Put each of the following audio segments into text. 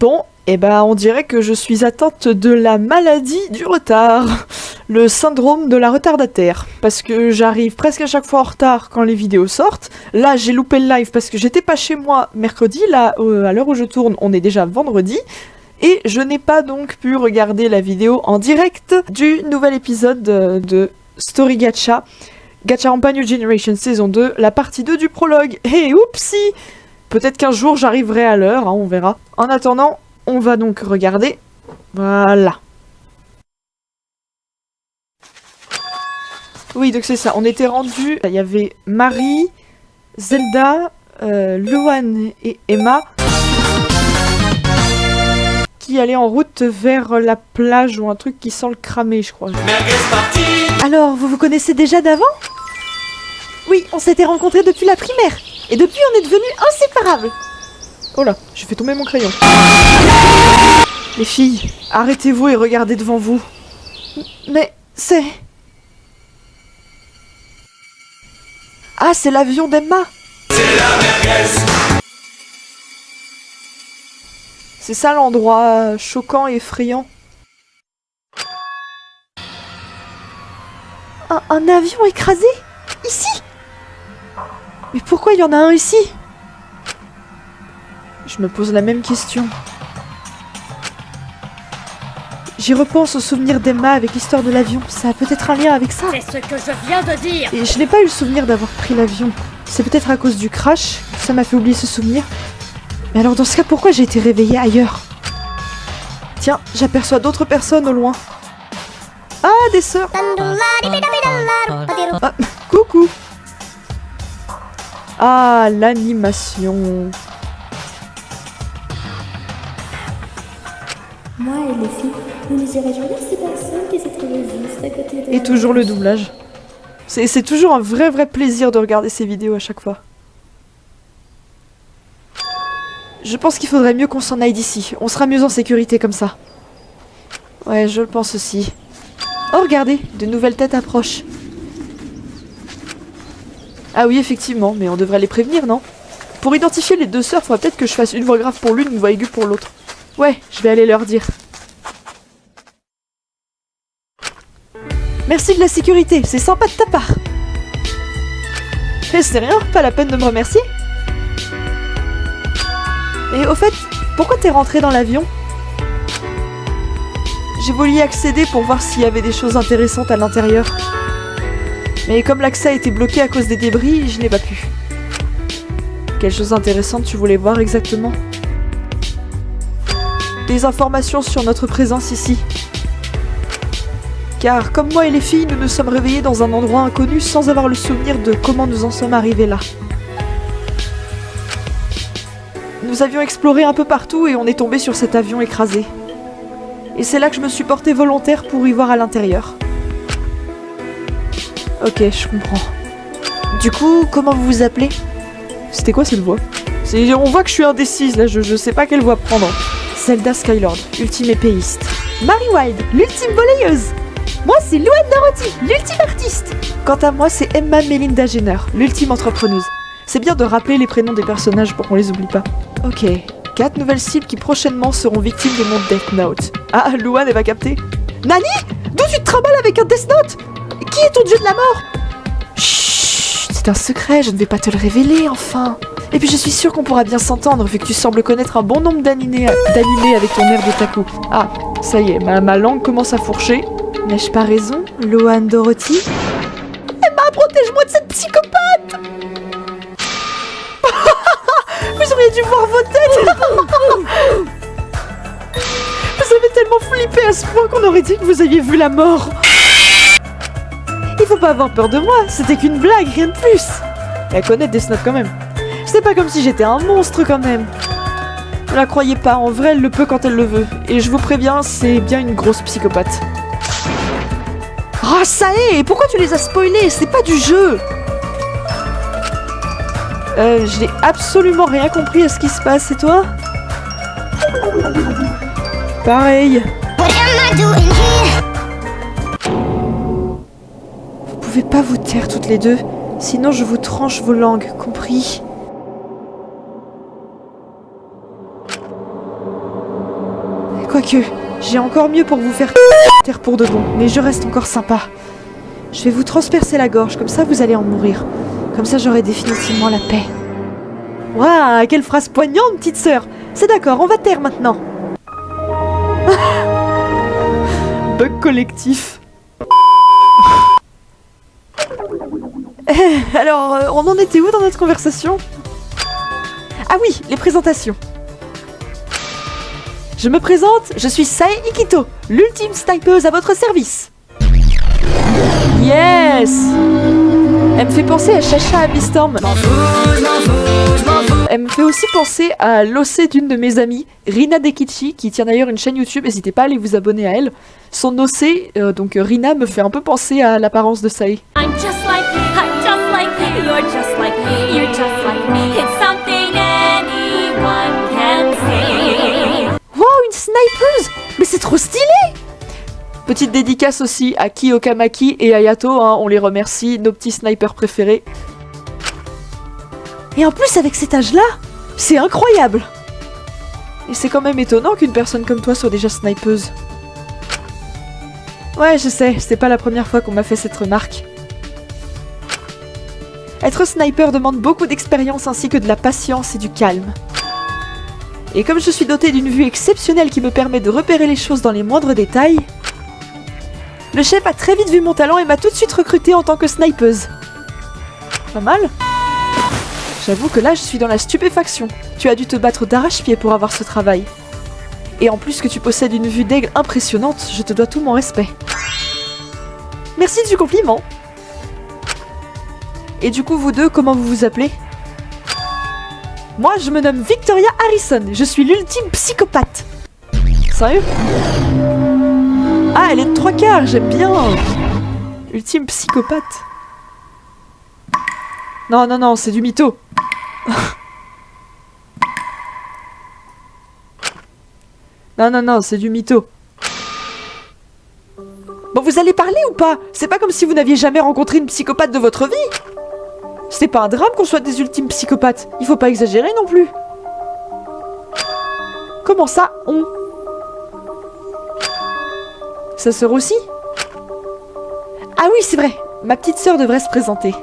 Bon, eh ben on dirait que je suis atteinte de la maladie du retard. Le syndrome de la retardataire. Parce que j'arrive presque à chaque fois en retard quand les vidéos sortent. Là, j'ai loupé le live parce que j'étais pas chez moi mercredi. Là, à l'heure où je tourne, on est déjà vendredi. Et je n'ai pas donc pu regarder la vidéo en direct du nouvel épisode de Story Gacha. Gacha Rampa New Generation saison 2, la partie 2 du prologue. Et oupsie! Peut-être qu'un jour j'arriverai à l'heure, hein, on verra. En attendant, on va donc regarder. Voilà. Oui, donc c'est ça. On était rendus. Il y avait Marie, Zelda, Luan et Emma qui allaient en route vers la plage ou un truc qui sent le cramer, je crois. Alors, vous vous connaissez déjà d'avant? Oui, on s'était rencontrés depuis la primaire. Et depuis, on est devenus inséparables. Oh là, j'ai fait tomber mon crayon. Les filles, arrêtez-vous et regardez devant vous. Mais c'est... Ah, c'est l'avion d'Emma. C'est la merguez. C'est ça l'endroit choquant et effrayant. Un avion écrasé? Ici? Mais pourquoi il y en a un ici? Je me pose la même question. J'y repense au souvenir d'Emma avec l'histoire de l'avion. Ça a peut-être un lien avec ça. C'est ce que je viens de dire. Et je n'ai pas eu le souvenir d'avoir pris l'avion. C'est peut-être à cause du crash que ça m'a fait oublier ce souvenir. Mais alors dans ce cas, pourquoi j'ai été réveillée ailleurs? Tiens, j'aperçois d'autres personnes au loin. Ah, des sœurs. Ah, coucou. Ah, l'animation. Moi et les filles, nous nous dirigeons vers ces personnes qui se trouvent juste à côté de... Et toujours le doublage. C'est toujours un vrai plaisir de regarder ces vidéos à chaque fois. Je pense qu'il faudrait mieux qu'on s'en aille d'ici. On sera mieux en sécurité comme ça. Ouais, je le pense aussi. Oh, regardez, de nouvelles têtes approchent. Ah oui, effectivement, mais on devrait les prévenir, non? Pour identifier les deux sœurs, faudra peut-être que je fasse une voix grave pour l'une, une voix aiguë pour l'autre. Ouais, je vais aller leur dire. Merci de la sécurité, c'est sympa de ta part. Eh, c'est rien, pas la peine de me remercier. Et au fait, pourquoi t'es rentrée dans l'avion? J'ai voulu y accéder pour voir s'il y avait des choses intéressantes à l'intérieur. Mais comme l'accès a été bloqué à cause des débris, je n'ai pas pu. Quelle chose intéressante tu voulais voir exactement? Des informations sur notre présence ici. Car comme moi et les filles, nous nous sommes réveillés dans un endroit inconnu sans avoir le souvenir de comment nous en sommes arrivés là. Nous avions exploré un peu partout et on est tombé sur cet avion écrasé. Et c'est là que je me suis portée volontaire pour y voir à l'intérieur. Ok, je comprends. Du coup, comment vous vous appelez? C'était quoi cette voix? On voit que je suis indécise là, je sais pas quelle voix prendre. Zelda Skylord, ultime épéiste. Mary Wild, l'ultime volleyeuse. Moi, c'est Luan Dorothy, l'ultime artiste. Quant à moi, c'est Emma Melinda Jenner, l'ultime entrepreneuse. C'est bien de rappeler les prénoms des personnages pour qu'on les oublie pas. Ok, 4 nouvelles cibles qui prochainement seront victimes de mon Death Note. Ah, Luan, elle va capter. Nani? D'où tu te trimbales avec un Death Note? Qui est ton dieu de la mort? Chut, c'est un secret, je ne vais pas te le révéler, enfin. Et puis je suis sûre qu'on pourra bien s'entendre, vu que tu sembles connaître un bon nombre d'animés avec ton air d'otaku. Ah, ça y est, ma langue commence à fourcher. N'ai-je pas raison, Luan Dorothy? Emma, protège-moi de cette psychopathe. Vous auriez dû voir vos têtes. Vous avez tellement flippé à ce point qu'on aurait dit que vous aviez vu la mort. Il faut pas avoir peur de moi, c'était qu'une blague, rien de plus. Elle connaît Death Note quand même. C'est pas comme si j'étais un monstre quand même. Ne la croyez pas, en vrai elle le peut quand elle le veut. Et je vous préviens, c'est bien une grosse psychopathe. Ah ça est, pourquoi tu les as spoilés? C'est pas du jeu. J'ai absolument rien compris à ce qui se passe, et toi? Pareil. Vous pouvez pas vous taire toutes les deux, sinon je vous tranche vos langues, compris? Quoique, j'ai encore mieux pour vous faire terre pour de bon, mais je reste encore sympa. Je vais vous transpercer la gorge, comme ça vous allez en mourir. Comme ça j'aurai définitivement la paix. Waouh, quelle phrase poignante, petite sœur. C'est d'accord, on va taire maintenant. Bug collectif. Alors, on en était où dans notre conversation? Ah oui, les présentations. Je me présente, je suis Sae Ikito, l'ultime snipeuse à votre service. Yes! Elle me fait penser à Chacha Abystorm. Elle me fait aussi penser à l'OC d'une de mes amies, Rina Dekichi, qui tient d'ailleurs une chaîne YouTube, n'hésitez pas à aller vous abonner à elle. Son OC, donc Rina, me fait un peu penser à l'apparence de Sae. I'm just like you're just like you're just like it's something anyone can say. Wow, une snipeuse! Mais c'est trop stylé! Petite dédicace aussi à Ki Okamaki et Ayato, hein, on les remercie, nos petits snipers préférés. Et en plus, avec cet âge-là, c'est incroyable! Et c'est quand même étonnant qu'une personne comme toi soit déjà snipeuse. Ouais, je sais, c'est pas la première fois qu'on m'a fait cette remarque. Être sniper demande beaucoup d'expérience ainsi que de la patience et du calme. Et comme je suis dotée d'une vue exceptionnelle qui me permet de repérer les choses dans les moindres détails, le chef a très vite vu mon talent et m'a tout de suite recrutée en tant que snipeuse. Pas mal. J'avoue que là je suis dans la stupéfaction. Tu as dû te battre d'arrache-pied pour avoir ce travail. Et en plus que tu possèdes une vue d'aigle impressionnante, je te dois tout mon respect. Merci du compliment. Et du coup, vous deux, comment vous vous appelez? Moi, je me nomme Victoria Harrison. Je suis l'ultime psychopathe. Sérieux? Ah, elle est de 3/4, j'aime bien. Ultime psychopathe. Non, non, non, c'est du mytho. Non, non, non, c'est du mytho. Bon, vous allez parler ou pas? C'est pas comme si vous n'aviez jamais rencontré une psychopathe de votre vie. C'est pas un drame qu'on soit des ultimes psychopathes. Il faut pas exagérer non plus. Comment ça, on? Sa sœur aussi? Ah oui, c'est vrai. Ma petite sœur devrait se présenter.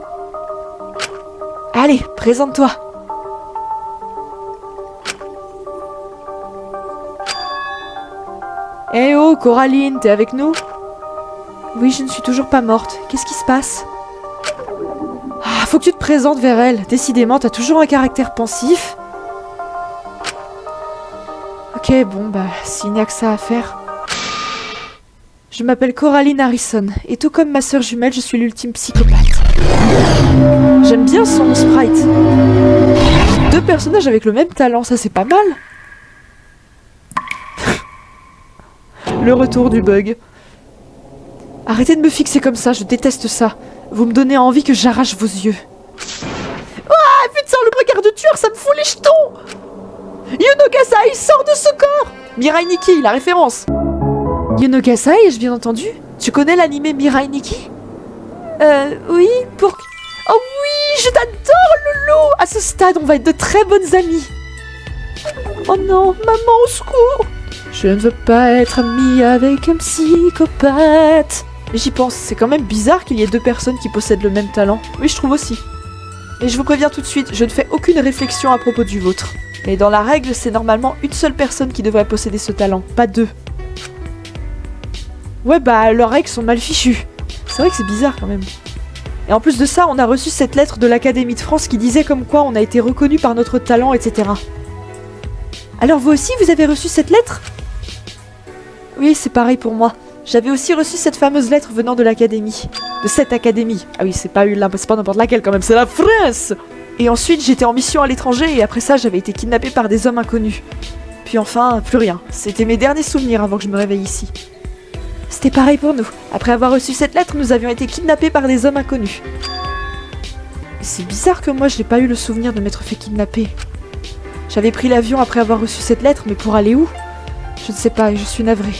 Allez, présente-toi. Eh oh, Coraline, t'es avec nous? Oui, je ne suis toujours pas morte. Qu'est-ce qui se passe? Ah, faut que tu te présentes vers elle. Décidément, t'as toujours un caractère pensif. Ok, bon, bah, s'il n'y a que ça à faire. Je m'appelle Coraline Harrison, et tout comme ma sœur jumelle, je suis l'ultime psychopathe. J'aime bien son sprite. Deux personnages avec le même talent, ça c'est pas mal. Le retour du bug. Arrêtez de me fixer comme ça, je déteste ça. Vous me donnez envie que j'arrache vos yeux. Ah, putain, le regard de tueur, ça me fout les jetons. Yuno Gasai, sort de ce corps. Mirai Nikki, la référence. Yuno Gasai, ai-je bien entendu? Tu connais l'anime Mirai Nikki? Oui, pour... Oh oui, je t'adore, Lolo. À ce stade, on va être de très bonnes amies. Oh non, maman, au secours. Je ne veux pas être amie avec un psychopathe. Mais j'y pense, c'est quand même bizarre qu'il y ait deux personnes qui possèdent le même talent. Oui, je trouve aussi. Et je vous préviens tout de suite, je ne fais aucune réflexion à propos du vôtre. Mais dans la règle, c'est normalement une seule personne qui devrait posséder ce talent, pas deux. Ouais, bah, leurs règles sont mal fichues. C'est vrai que c'est bizarre quand même. Et en plus de ça, on a reçu cette lettre de l'Académie de France qui disait comme quoi on a été reconnu par notre talent, etc. Alors vous aussi, vous avez reçu cette lettre? Oui, c'est pareil pour moi. J'avais aussi reçu cette fameuse lettre venant de l'académie. De cette académie. Ah oui, c'est pas n'importe laquelle quand même, c'est la France. Et ensuite, j'étais en mission à l'étranger et après ça, j'avais été kidnappée par des hommes inconnus. Puis enfin, plus rien. C'était mes derniers souvenirs avant que je me réveille ici. C'était pareil pour nous. Après avoir reçu cette lettre, nous avions été kidnappés par des hommes inconnus. C'est bizarre que moi, je n'ai pas eu le souvenir de m'être fait kidnapper. J'avais pris l'avion après avoir reçu cette lettre, mais pour aller où? Je ne sais pas et je suis navrée.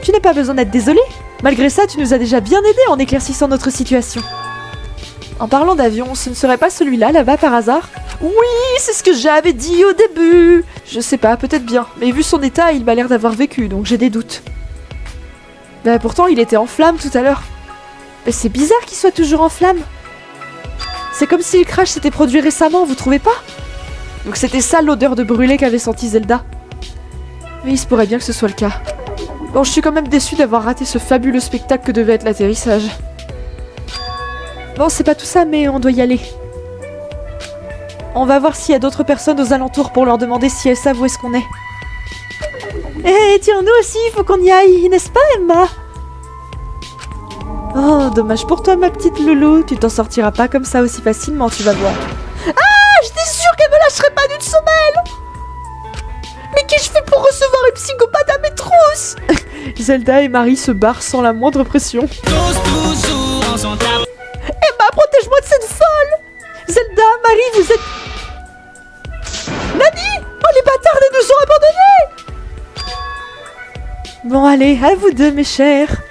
Tu n'as pas besoin d'être désolée. Malgré ça, tu nous as déjà bien aidés en éclaircissant notre situation. En parlant d'avion, ce ne serait pas celui-là, là-bas, par hasard? Oui, c'est ce que j'avais dit au début. Je sais pas, peut-être bien. Mais vu son état, il m'a l'air d'avoir vécu, donc j'ai des doutes. Bah pourtant, il était en flammes tout à l'heure. Mais c'est bizarre qu'il soit toujours en flammes. C'est comme si le crash s'était produit récemment, vous trouvez pas? Donc c'était ça l'odeur de brûlé qu'avait senti Zelda. Mais il se pourrait bien que ce soit le cas. Bon, je suis quand même déçue d'avoir raté ce fabuleux spectacle que devait être l'atterrissage. Bon, c'est pas tout ça, mais on doit y aller. On va voir s'il y a d'autres personnes aux alentours pour leur demander si elles savent où est-ce qu'on est. Eh, tiens, nous aussi, il faut qu'on y aille, n'est-ce pas, Emma? Oh, dommage pour toi, ma petite loulou. Tu t'en sortiras pas comme ça aussi facilement, tu vas voir. Ah, j'étais sûre qu'elle me lâcherait pas d'une semelle. Mais qu'ai-je fait pour recevoir une psychopathe à mes trousses? Zelda et Marie se barrent sans la moindre pression. Emma, protège-moi de cette folle! Zelda, Marie, vous êtes... Nani! Oh, les bâtards, ils nous ont abandonnés! Bon, allez, à vous deux, mes chers.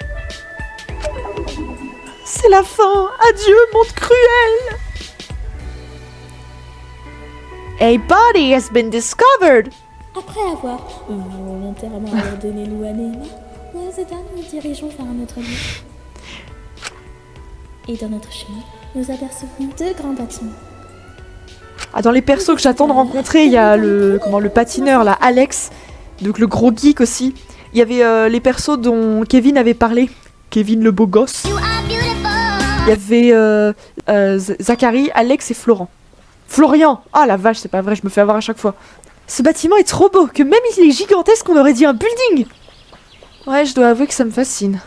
C'est la fin. Adieu, monde cruel. A body has been discovered. Après avoir volontairement abandonné Lou à Emma, nous nous dirigeons vers un autre lieu. Et dans notre chemin, nous apercevons 2 grands bâtiments. Ah, dans les persos que j'attends de rencontrer, il y a le patineur là, Alex, donc le gros geek aussi. Il y avait les persos dont Kevin avait parlé, Kevin le beau gosse. Il y avait Zachary, Alex et Florent. Florian! Ah la vache, c'est pas vrai, je me fais avoir à chaque fois. Ce bâtiment est trop beau, que même il est gigantesque, on aurait dit un building! Ouais, je dois avouer que ça me fascine.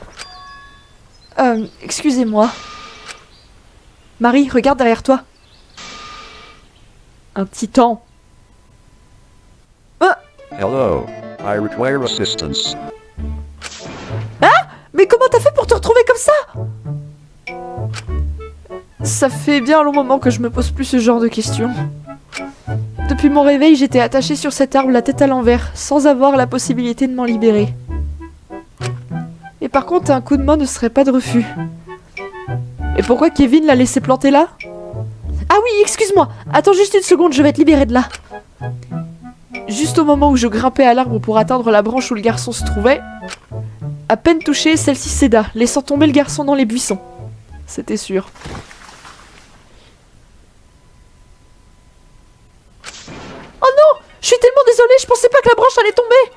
Excusez-moi. Marie, regarde derrière toi. Un titan. Ah! Hello, I require assistance. Mais comment t'as fait pour te retrouver comme ça? Ça fait bien un long moment que je me pose plus ce genre de questions. Depuis mon réveil, j'étais attachée sur cet arbre la tête à l'envers, sans avoir la possibilité de m'en libérer. Et par contre, un coup de main ne serait pas de refus. Et pourquoi Kevin l'a laissé planter là? Ah oui, excuse-moi. Attends juste une seconde, je vais te libérer de là. Juste au moment où je grimpais à l'arbre pour atteindre la branche où le garçon se trouvait, à peine touchée, celle-ci céda, laissant tomber le garçon dans les buissons. C'était sûr. Oh non! Je suis tellement désolée, je pensais pas que la branche allait tomber!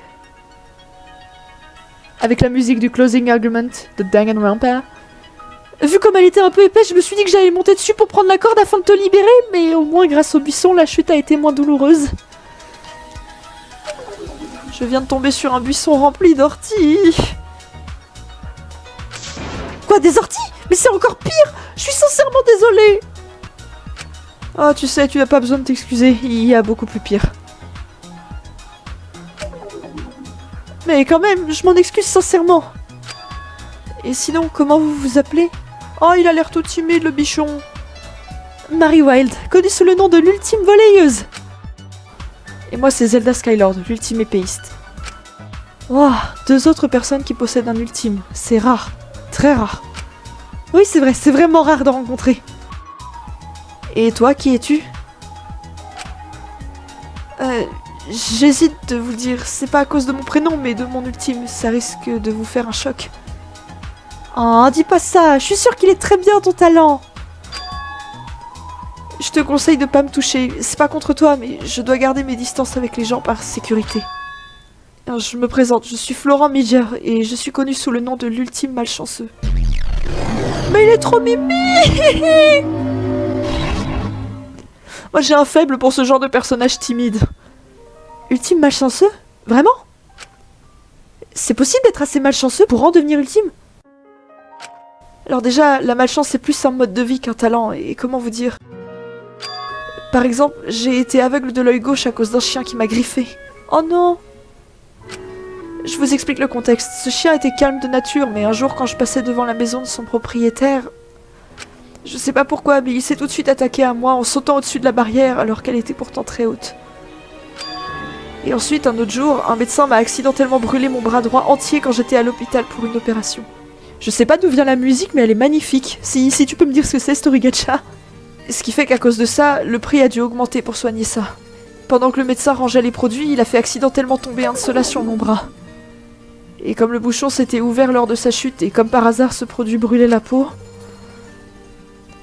Avec la musique du closing argument de Danganronpa. Vu comme elle était un peu épaisse, je me suis dit que j'allais monter dessus pour prendre la corde afin de te libérer, mais au moins grâce au buisson, la chute a été moins douloureuse. Je viens de tomber sur un buisson rempli d'orties. Quoi, des orties? Mais c'est encore pire! Je suis sincèrement désolée! Oh, tu sais, tu n'as pas besoin de t'excuser, il y a beaucoup plus pire. Mais quand même, je m'en excuse sincèrement. Et sinon, comment vous vous appelez? Oh, il a l'air tout timide, le bichon. Mary Wild, connue sous le nom de l'ultime volleyeuse. Et moi, c'est Zelda Skylord, l'ultime épéiste. Wow, 2 autres personnes qui possèdent un ultime. C'est rare. Très rare. Oui, c'est vrai, c'est vraiment rare de rencontrer. Et toi, qui es-tu? J'hésite de vous dire, c'est pas à cause de mon prénom, mais de mon ultime, ça risque de vous faire un choc. Oh, dis pas ça, je suis sûre qu'il est très bien ton talent. Je te conseille de pas me toucher, c'est pas contre toi, mais je dois garder mes distances avec les gens par sécurité. Alors, je me présente, je suis Florent Midger, et je suis connu sous le nom de l'ultime malchanceux. Mais il est trop mimi. Moi j'ai un faible pour ce genre de personnage timide. Ultime malchanceux? Vraiment? C'est possible d'être assez malchanceux pour en devenir ultime? Alors déjà, la malchance c'est plus un mode de vie qu'un talent, et comment vous dire? Par exemple, j'ai été aveugle de l'œil gauche à cause d'un chien qui m'a griffé. Oh non! Je vous explique le contexte. Ce chien était calme de nature, mais un jour quand je passais devant la maison de son propriétaire... Je sais pas pourquoi, mais il s'est tout de suite attaqué à moi en sautant au-dessus de la barrière alors qu'elle était pourtant très haute. Et ensuite, un autre jour, un médecin m'a accidentellement brûlé mon bras droit entier quand j'étais à l'hôpital pour une opération. Je sais pas d'où vient la musique, mais elle est magnifique. Si tu peux me dire ce que c'est, Story Gacha. Ce qui fait qu'à cause de ça, le prix a dû augmenter pour soigner ça. Pendant que le médecin rangeait les produits, il a fait accidentellement tomber un de ceux-là sur mon bras. Et comme le bouchon s'était ouvert lors de sa chute, et comme par hasard ce produit brûlait la peau,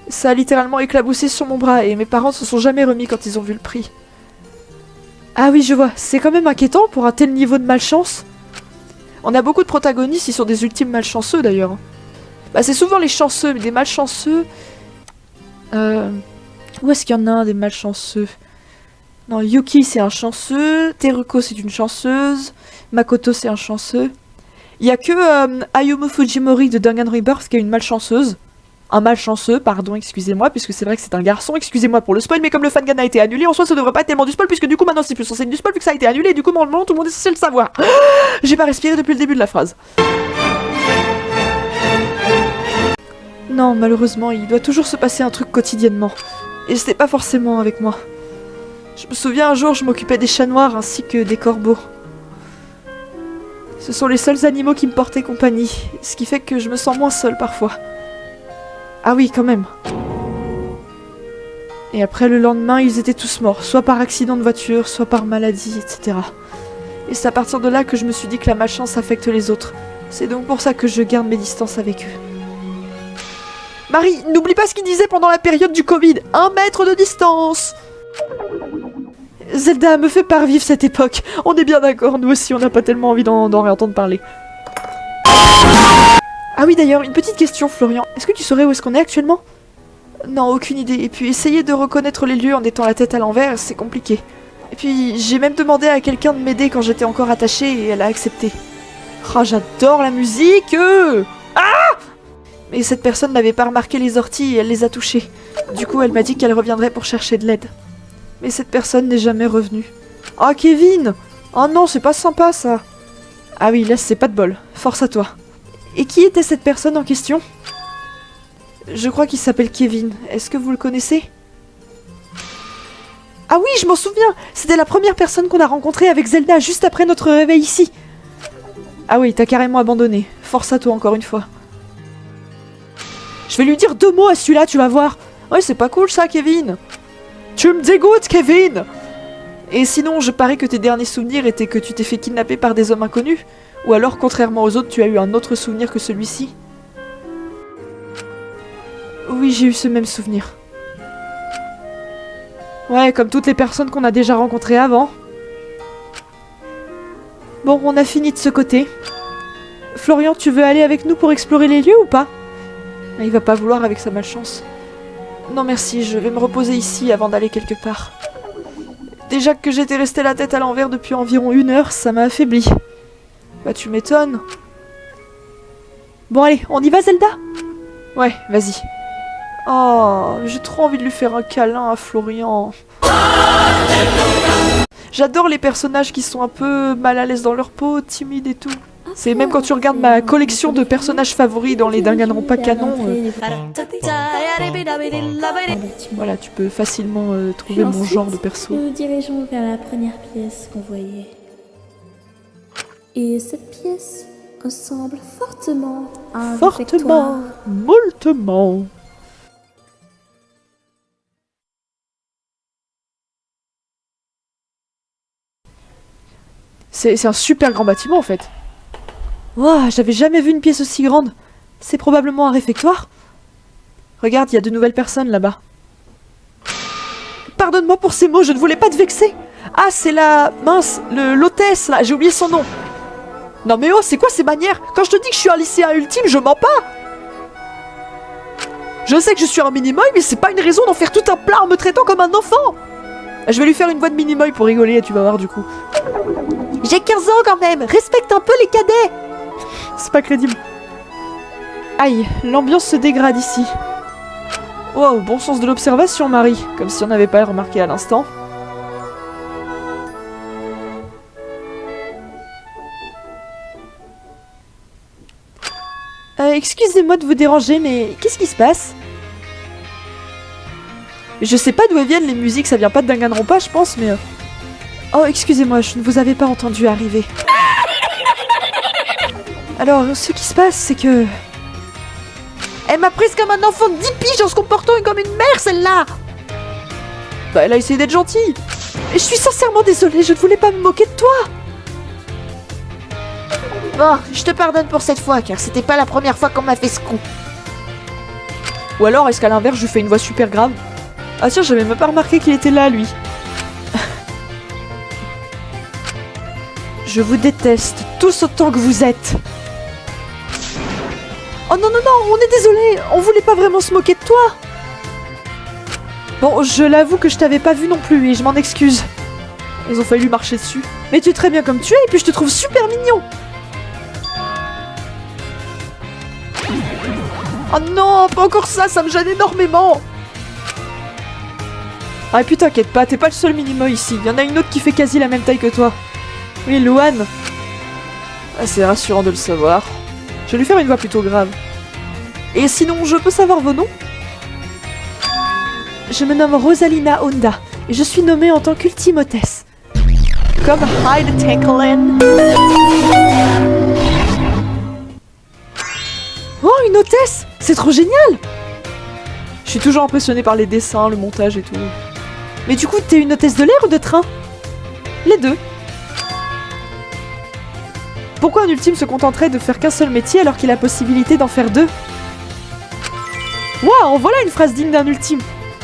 ça a littéralement éclaboussé sur mon bras, et mes parents se sont jamais remis quand ils ont vu le prix. Ah oui, je vois, c'est quand même inquiétant pour un tel niveau de malchance. On a beaucoup de protagonistes, ils sont des ultimes malchanceux d'ailleurs. Bah c'est souvent les chanceux, mais des malchanceux... Où est-ce qu'il y en a un des malchanceux? Non, Yuki c'est un chanceux, Teruko c'est une chanceuse, Makoto c'est un chanceux. Il y a que Ayumu Fujimori de Dangan Rebirth qui est une malchanceuse. Un malchanceux, pardon, excusez-moi, puisque c'est vrai que c'est un garçon, excusez-moi pour le spoil, mais comme le fangan a été annulé, en soi ça devrait pas être tellement du spoil, puisque du coup maintenant c'est plus censé être du spoil, vu que ça a été annulé, et du coup normalement tout le monde est censé le savoir. J'ai pas respiré depuis le début de la phrase. Non, malheureusement, il doit toujours se passer un truc quotidiennement. Et c'était pas forcément avec moi. Je me souviens un jour, je m'occupais des chats noirs ainsi que des corbeaux. Ce sont les seuls animaux qui me portaient compagnie, ce qui fait que je me sens moins seule parfois. Ah oui, quand même. Et après le lendemain, ils étaient tous morts, soit par accident de voiture, soit par maladie, etc. Et c'est à partir de là que je me suis dit que la malchance affecte les autres. C'est donc pour ça que je garde mes distances avec eux. Marie, n'oublie pas ce qu'il disait pendant la période du Covid. 1 mètre de distance. Zelda me fait pas revivre cette époque. On est bien d'accord, nous aussi on n'a pas tellement envie d'en réentendre parler. Ah oui d'ailleurs, une petite question Florian. Est-ce que tu saurais où est-ce qu'on est actuellement? Non, aucune idée. Et puis essayer de reconnaître les lieux en étant la tête à l'envers, c'est compliqué. Et puis j'ai même demandé à quelqu'un de m'aider quand j'étais encore attachée et elle a accepté. Ah, j'adore la musique. Mais cette personne n'avait pas remarqué les orties et elle les a touchées. Du coup, elle m'a dit qu'elle reviendrait pour chercher de l'aide. Mais cette personne n'est jamais revenue. Ah, Kevin! Oh non, c'est pas sympa ça. Ah oui, là c'est pas de bol. Force à toi. Et qui était cette personne en question? Je crois qu'il s'appelle Kevin. Est-ce que vous le connaissez? Ah oui, je m'en souviens! C'était la première personne qu'on a rencontrée avec Zelda juste après notre réveil ici. Ah oui, t'as carrément abandonné. Force à toi encore une fois. Je vais lui dire 2 mots à celui-là, tu vas voir. Ouais, c'est pas cool ça, Kevin. Tu me dégoûtes, Kevin. Et sinon, je parie que tes derniers souvenirs étaient que tu t'es fait kidnapper par des hommes inconnus. Ou alors, contrairement aux autres, tu as eu un autre souvenir que celui-ci. Oui, j'ai eu ce même souvenir. Ouais, comme toutes les personnes qu'on a déjà rencontrées avant. Bon, on a fini de ce côté. Florian, tu veux aller avec nous pour explorer les lieux ou pas? Il va pas vouloir avec sa malchance. Non merci, je vais me reposer ici avant d'aller quelque part. Déjà que j'étais restée la tête à l'envers depuis environ 1 heure, ça m'a affaibli. Bah tu m'étonnes. Bon allez, on y va Zelda? Ouais, vas-y. Oh, j'ai trop envie de lui faire un câlin à Florian. J'adore les personnages qui sont un peu mal à l'aise dans leur peau, timides et tout. C'est même quand tu regardes ma collection de personnages favoris dans les Danganronpa canon. Voilà, tu peux facilement trouver mon genre de perso. Nous nous dirigeons vers la première pièce qu'on voyait. Et cette pièce ressemble fortement à un réfectoire. Moltement. C'est un super grand bâtiment en fait. Ouah, j'avais jamais vu une pièce aussi grande. C'est probablement un réfectoire. Regarde, il y a de nouvelles personnes là-bas. Pardonne-moi pour ces mots, je ne voulais pas te vexer. Ah, c'est la... mince, l'hôtesse là, j'ai oublié son nom. Non mais oh, c'est quoi ces manières? Quand je te dis que je suis un lycéen ultime, je mens pas. Je sais que je suis un minimoy, mais c'est pas une raison d'en faire tout un plat en me traitant comme un enfant. Je vais lui faire une voix de minimoy pour rigoler et tu vas voir du coup. J'ai 15 ans quand même, respecte un peu les cadets. C'est pas crédible. Aïe, l'ambiance se dégrade ici. Wow, bon sens de l'observation, Marie. Comme si on n'avait pas remarqué à l'instant. Excusez-moi de vous déranger, mais qu'est-ce qui se passe? Je sais pas d'où elles viennent les musiques, ça vient pas de Danganronpa, je pense, mais... Oh, excusez-moi, je ne vous avais pas entendu arriver. Alors, ce qui se passe, c'est que... Elle m'a prise comme un enfant de 10 piges en se comportant comme une mère, celle-là. Bah, elle a essayé d'être gentille. Et je suis sincèrement désolée, je ne voulais pas me moquer de toi. Bon, je te pardonne pour cette fois, car c'était pas la première fois qu'on m'a fait ce coup. Ou alors, est-ce qu'à l'inverse, je lui fais une voix super grave? Ah tiens, j'avais même pas remarqué qu'il était là, lui. Je vous déteste, tous autant que vous êtes. Oh non, non, non, on est désolé, on voulait pas vraiment se moquer de toi. Bon, je l'avoue que je t'avais pas vu non plus, et je m'en excuse. Ils ont failli lui marcher dessus. Mais tu es très bien comme tu es, et puis je te trouve super mignon. Oh non, pas encore ça, ça me gêne énormément. Ah et puis t'inquiète pas, t'es pas le seul minimo ici. Il y en a une autre qui fait quasi la même taille que toi. Oui, Louane. Ah, c'est rassurant de le savoir. Je vais lui faire une voix plutôt grave. Et sinon, je peux savoir vos noms? Je me nomme Rosalina Honda, et je suis nommée en tant qu'ultime hôtesse. Comme Hyde Tanklin. Oh, une hôtesse! C'est trop génial! Je suis toujours impressionnée par les dessins, le montage et tout. Mais du coup, t'es une hôtesse de l'air ou de train? Les deux. Pourquoi un ultime se contenterait de faire qu'un seul métier alors qu'il a la possibilité d'en faire deux? Waouh, voilà une phrase digne d'un ultime.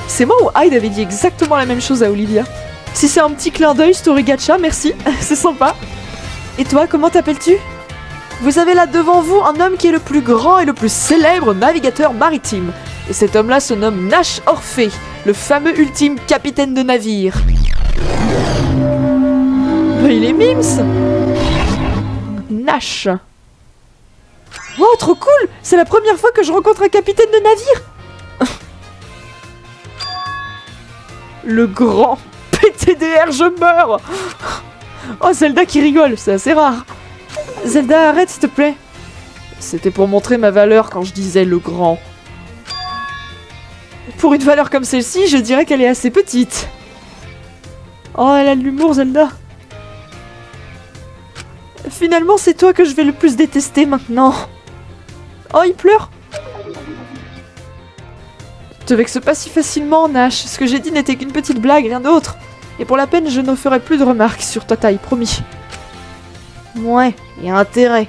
C'est moi ou Hyde avait dit exactement la même chose à Olivia. Si c'est un petit clin d'œil, story gacha, merci, c'est sympa. Et toi, comment t'appelles-tu? Vous avez là devant vous un homme qui est le plus grand et le plus célèbre navigateur maritime. Et cet homme-là se nomme Nash Orphée, le fameux ultime capitaine de navire. Bah, il est mims! Nash. Wow, trop cool! C'est la première fois que je rencontre un capitaine de navire! Le grand PTDR, je meurs! Oh, Zelda qui rigole, c'est assez rare. Zelda, arrête s'il te plaît. C'était pour montrer ma valeur quand je disais le grand. Pour une valeur comme celle-ci, je dirais qu'elle est assez petite. Oh, elle a de l'humour, Zelda. Finalement, c'est toi que je vais le plus détester maintenant. Oh, il pleure. Te vexe pas si facilement, Nash. Ce que j'ai dit n'était qu'une petite blague, rien d'autre. Et pour la peine, je ne ferai plus de remarques sur ta taille, promis. Ouais, y a intérêt.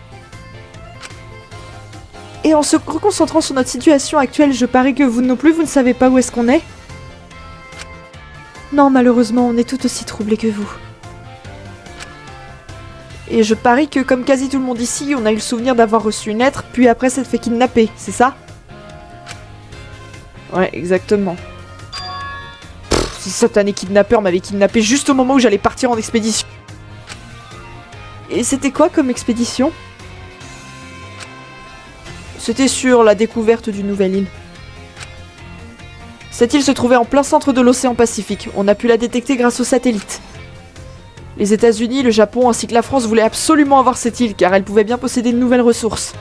Et en se reconcentrant sur notre situation actuelle, je parie que vous non plus, vous ne savez pas où est-ce qu'on est? Non, malheureusement, on est tout aussi troublés que vous. Et je parie que, comme quasi tout le monde ici, on a eu le souvenir d'avoir reçu une lettre, puis après s'être fait kidnapper, c'est ça? Ouais, exactement. Ce satané kidnappeur m'avait kidnappé juste au moment où j'allais partir en expédition. Et c'était quoi comme expédition? C'était sur la découverte d'une nouvelle île. Cette île se trouvait en plein centre de l'océan Pacifique. On a pu la détecter grâce aux satellites. Les États-Unis, le Japon ainsi que la France voulaient absolument avoir cette île car elle pouvait bien posséder de nouvelles ressources.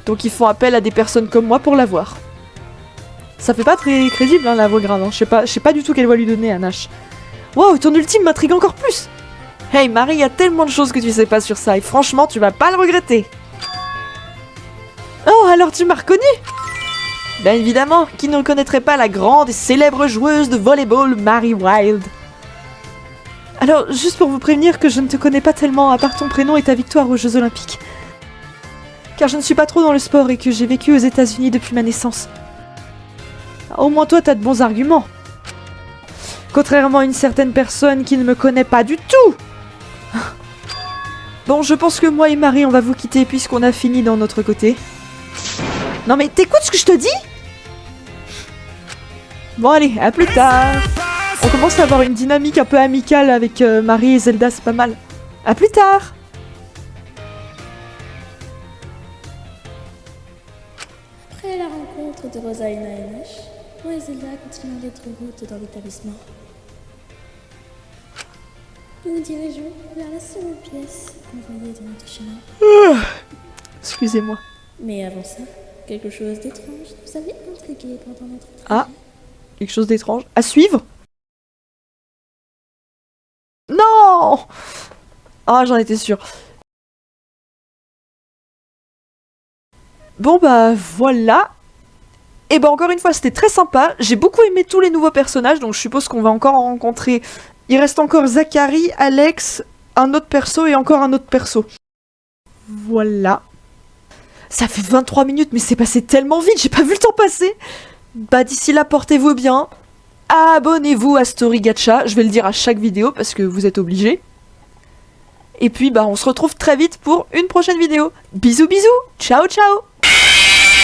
Donc ils font appel à des personnes comme moi pour l'avoir. Ça fait pas très crédible hein, la voix grave. Hein. Je sais pas du tout quelle voix lui donner à Nash. Wow, ton ultime m'intrigue encore plus. Hey Marie, il y a tellement de choses que tu sais pas sur ça et franchement tu vas pas le regretter. Oh, alors tu m'as reconnu? Bien évidemment, qui ne reconnaîtrait pas la grande et célèbre joueuse de volleyball Mary Wild? Alors, juste pour vous prévenir que je ne te connais pas tellement à part ton prénom et ta victoire aux Jeux Olympiques. Car je ne suis pas trop dans le sport et que j'ai vécu aux États-Unis depuis ma naissance. Au moins toi, t'as de bons arguments. Contrairement à une certaine personne qui ne me connaît pas du tout. Bon, je pense que moi et Marie, on va vous quitter puisqu'on a fini dans notre côté. Non mais t'écoutes ce que je te dis? Bon allez, à plus tard. On commence à avoir une dynamique un peu amicale avec Marie et Zelda, c'est pas mal. À plus tard. Après la rencontre de Rosalina et Nash, moi et Zelda continuons notre route dans l'établissement. Nous nous dirigeons vers la seconde pièce envoyée de notre chemin. Excusez-moi. Mais avant ça, quelque chose d'étrange nous avait intrigué pendant notre trajet. Ah, quelque chose d'étrange. À suivre? Non! Ah, j'en étais sûre. Bon bah voilà. Et bah encore une fois c'était très sympa. J'ai beaucoup aimé tous les nouveaux personnages, donc je suppose qu'on va encore en rencontrer. Il reste encore Zachary, Alex, un autre perso et encore un autre perso. Voilà. Ça fait 23 minutes mais c'est passé tellement vite, j'ai pas vu le temps passer. Bah d'ici là portez-vous bien. Abonnez-vous à Story Gacha, je vais le dire à chaque vidéo parce que vous êtes obligés. Et puis bah on se retrouve très vite pour une prochaine vidéo. Bisous bisous, ciao ciao.